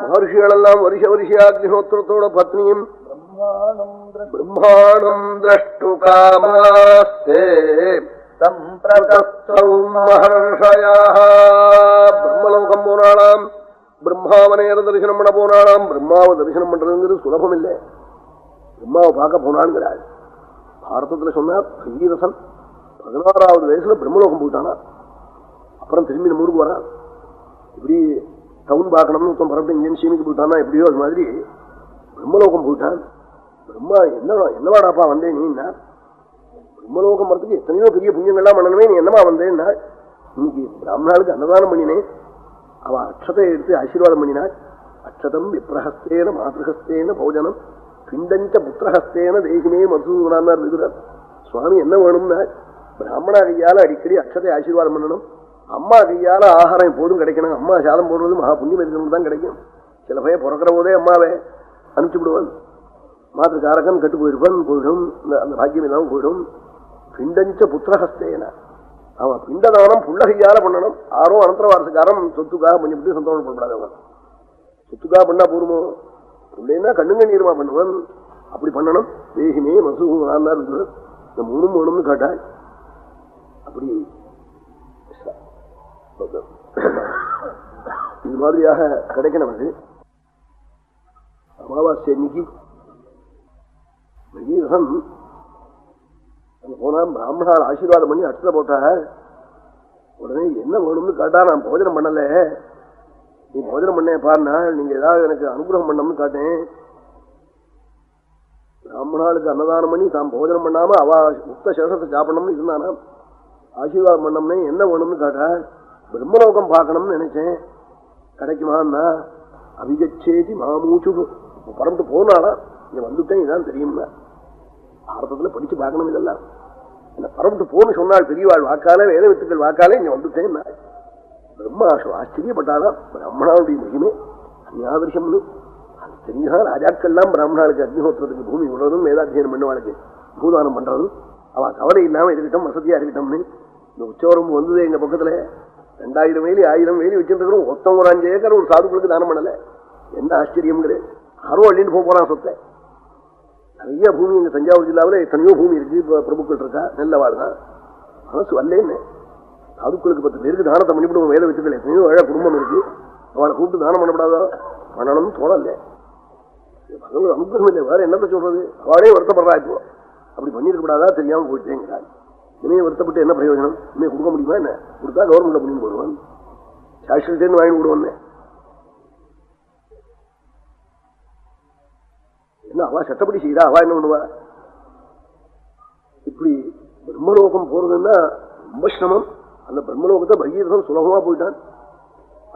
மகர்ஷிகளெல்லாம் வருஷ வருஷாக்னிஹோத்திரத்தோட பத்னியும் பிரம்மாணம் திரஷ்டு காமாஸ்தே பிரம்மலோகம் போனாலாம், பிரம்மாவனையர தரிசனம் பண்ண போனாலாம். பிரம்மாவை தரிசனம் பண்றதுங்கிறது சுலபம் இல்லை. பிரம்மாவை பார்க்க போனான்கிறாள். பாரதத்துல சொன்னா பகீரசன் 16வது வயசுல பிரம்மலோகம் போயிட்டானா. அப்புறம் திரும்பி நம்ம ஊருக்கு வரான். இப்படி டவுன் பார்க்கணும்னு ஒருத்தன் பரப்பிட்டு இங்கேன்னு சீனுக்கு போயிட்டானா எப்படியோ அது மாதிரி பிரம்மலோகம் போயிட்டான். பிரம்மா என்னவாடாப்பா வந்தேன் நீன்னா, பிரம்மலோகம் வரத்துக்கு எத்தனையோ பெரிய புண்ணியங்கள்லாம் பண்ணணுமே, நீ என்னமா வந்தேன்னா, இன்னைக்கு பிராமணாளுக்கு அன்னதானம் பண்ணினேன். அவ அக்ஷத்தை எடுத்து ஆசீர்வாதம் பண்ணினாள். அக்ஷதம் விப்ரஹஸ்தேன மாதృஹஸ்தேன போஜனம் பிண்டஞ்ச புத்திரஹஸ்தேன தேகிமே மதுசூதனார் விதுரர். சுவாமி என்ன வேணும்னா, பிராமணா கையால அடிக்கடி அக்ஷத்தை ஆசீர்வாதம் பண்ணணும், அம்மா கையால ஆகாரம் எப்போதும் கிடைக்கணும். அம்மா சாதம் போடுறது மகா புண்ணியம் இருக்கிறது தான் கிடைக்கும். சில பையன் பிறக்கிற போதே அம்மாவை அனுப்பிச்சு விடுவான். மாத்திருக்காரகன் கட்டு போயிருப்பான், போயிடும். அந்த பாக்கியம் இல்லாமல் போயிடும். பிண்டஞ்ச புத்திரஹஸ்தேன, அவன் பிண்டதானம் புள்ளகையால பண்ணணும். ஆரோ அனந்தரவாரசுக்காரம் சொத்துக்காக பண்ணிவிட்டு சந்தோஷம் பண்ணக்கூடாதவன். சொத்துக்காக பண்ணா போருமோ, பிள்ளைன்னா கண்ணுங்க நீருமா பண்ணுவான். அப்படி பண்ணணும். தேகிமே மசூ இந்த மூணும் வேணும்னு கேட்டாள். அப்படி இது மாதிரியாக கிடைக்கணும். அது அமாவாசை அன்னைக்கு பகீரசன் போனா பிராமணால் ஆசீர்வாதம் பண்ணி அட்சத்தை போட்டா. உடனே என்ன வேணும்னு கேட்டா, நான் போஜனம் பண்ணல, நீ போஜனம் பண்ணே பாருனா, நீங்க ஏதாவது எனக்கு அனுகிரகம் பண்ணணும்னு காட்டேன். பிராமணாளுக்கு அன்னதானம் பண்ணி தான் போஜனம் பண்ணாம அவ முக்த சேஷத்தை சாப்பிடணும்னு இருந்தானா. ஆசீர்வாதம் பண்ணோம்னே என்ன வேணும்னு கேட்டா, பிரம்மலோகம் பார்க்கணும்னு நினைச்சேன், கிடைக்குமான்னா அபிகச்சேதி மாமூச்சு பறந்து போனாளா. இங்க வந்துட்டேன், இதான் தெரியும்னா. பாரதத்துல படிச்சு பார்க்கணும் இதெல்லாம். என்ன பரவிட்டு போன்னு சொன்னாள் பெரியவாள் வாக்கால, வேத வித்துக்கள் வாக்காலே இங்க வந்துட்டேன். பிரம்மா ஆச்சரியப்பட்டாதான். பிராமணாவுடைய மகிமே அந்யாதர்ஷம்னு அது தெரிஞ்சுதான் ராஜாக்கள்லாம் பிராமணாளுக்கு அக்னிஹோத்திரத்துக்கு பூமி விடுறதும் வேதாத்தியனம் பண்ணுவாளுக்கு பூதானம் பண்றதும் அவ கவலை இல்லாம இருக்கட்டும், வசதியா இருக்கட்டும்னு. இந்த உச்சவரம்பு வந்தது எங்க பக்கத்துல 2000 வேலி 1000 வேலி வச்சிருக்கிறோம். ஒருத்தம் ஒரு 5 ஏக்கர் ஒரு சாதுக்களுக்கு தானம் பண்ணல. என்ன ஆச்சரியம்ங்கிறது. யாரோ அள்ளின்னு போறான் சொத்தை. நிறைய பூமி இங்க தஞ்சாவூர் ஜில்லாவில் எத்தனையோ பூமி இருக்கு, பிரபுக்கள் இருக்கா, நல்ல வாழ் தான். மனசு வரலன்னு சாதுக்களுக்கு 10 பேருக்கு தானத்தை பண்ணிவிடுவோம். வேலை வச்சுக்கள் எத்தனையோ ஏழை குடும்பம் இருக்கு, அவளை கூப்பிட்டு தானம் பண்ணப்படாதோ, பண்ணணும்னு தோணல. பகவத் அனுகிரகம் இல்லை, வேற என்னத்தை சொல்றது. அவளே வருத்தப்படுறா. இப்போ அப்படி பண்ணிருக்கப்படாதா, தெரியாம போயிட்டேங்கிறாள். இனிமே வருத்தப்பட்டு என்ன பிரயோஜனம்? இனிமே கொடுக்க முடியுமா? என்ன கொடுத்தா கவர்மெண்ட்ல பண்ணி போடுவான், சாஷல்டேன்னு வாங்கி விடுவான்னு. என்ன அவ சட்டப்படி செய்யறா, அவ என்ன பண்ணுவா? இப்படி பிரம்மலோகம் போறதுன்னா ரொம்ப சிரமம். அந்த பிரம்மலோகத்தை பகீரசன் சுலபமா போயிட்டான்.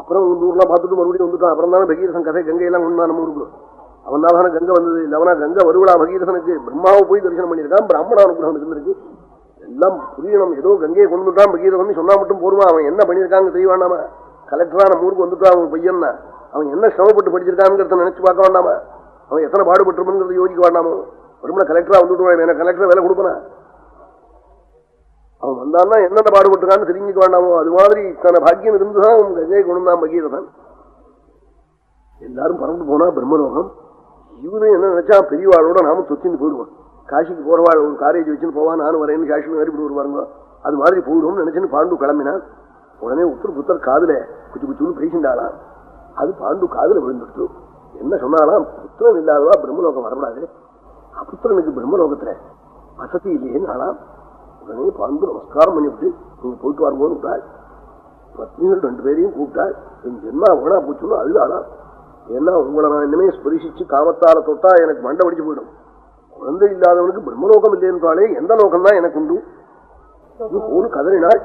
அப்புறம் இந்த ஊர்லாம் பார்த்துட்டு மறுபடியும் வந்துட்டான். அப்புறம் தானே பகீரசன் கதை கங்கையெல்லாம் கொண்டு தான் நம்ம ஊருக்கு. அவன் தானே கங்கை வந்தது. இல்லவனா கங்கை வருவா பகீரசனுக்கு. பிரம்மாவை போய் தரிசனம் பண்ணியிருக்கான், பிராமண அனுகிரகம் இருந்திருக்கு. எல்லாம் புரியணும். ஏதோ கங்கையை கொண்டு வந்துட்டான் பகீரசன் சொன்னா மட்டும் போருமா? அவன் என்ன பண்ணியிருக்காங்க தெரியவாண்டாமா? கலெக்டரா நம்ம ஊருக்கு வந்துட்டான். அவன் பையன்னா அவன் என்ன சிரமப்பட்டு படிச்சிருக்காங்கிறத நினைச்சு பார்க்க வேண்டாமா? அவன் எத்தனை பாடுபட்டுருமோங்கிறத யோசிக்க வேண்டாமோ? வரும்னா கலெக்டரா வந்துட்டு எனக்கு கலெக்டர் வேலை கொடுப்பனா? அவன் வந்தான்னா என்னென்ன பாடுபட்டுருக்கான்னு தெரிஞ்சுக்க வேண்டாமோ? அது மாதிரி தன பாக்கியம் இருந்துதான் அவன் கங்கையை கொண்டு வந்தான் பகீரசன். எல்லாரும் பறந்து போனா பிரம்மலோகம். இவனு என்ன நினைச்சா, பெரியவாளோட நாம தொத்தின்னு போயிடுவான். காசிக்கு போறவாள் ஒரு காரேஜ் வச்சுன்னு போவான், நானும் வரேன்னு காஷ்மீர் மாதிரி இப்படி வருவாருங்க. அது மாதிரி போயிடுவோம்னு நினைச்சுன்னு பாண்டு கிளம்பினான். உடனே உத்தர் புத்தர் காதுல குச்சி குச்சுன்னு பேசிண்டாளாம். அது பாண்டு காதுல விழுந்துட்டு என்ன சொன்னாலாம், புத்திரன் இல்லாதவா பிரம்மலோகம் வரக்கூடாது, அபுத்திரனுக்கு பிரம்மலோகத்துல வசதி இல்லையேன்னு ஆளாம். உடனே பாண்டு நமஸ்காரம் பண்ணிவிட்டு நீங்க போயிட்டு வரும்போது விட்டாள். பத்னிகள் 2 பேரையும் கூப்பிட்டாள். என் ஜென்மா ஓனா போச்சுன்னு அழுதாளாம். ஏன்னா உங்களை நான் இனிமே ஸ்பரிசிச்சு காமத்தால தொட்டா எனக்கு மண்டை வடிச்சு போயிடும். குழந்தை இல்லாதவனுக்கு பிரம்மலோகம் இல்லைன்றாலே எந்த லோகம் தான் எனக்கு உண்டு? கதறினாள்.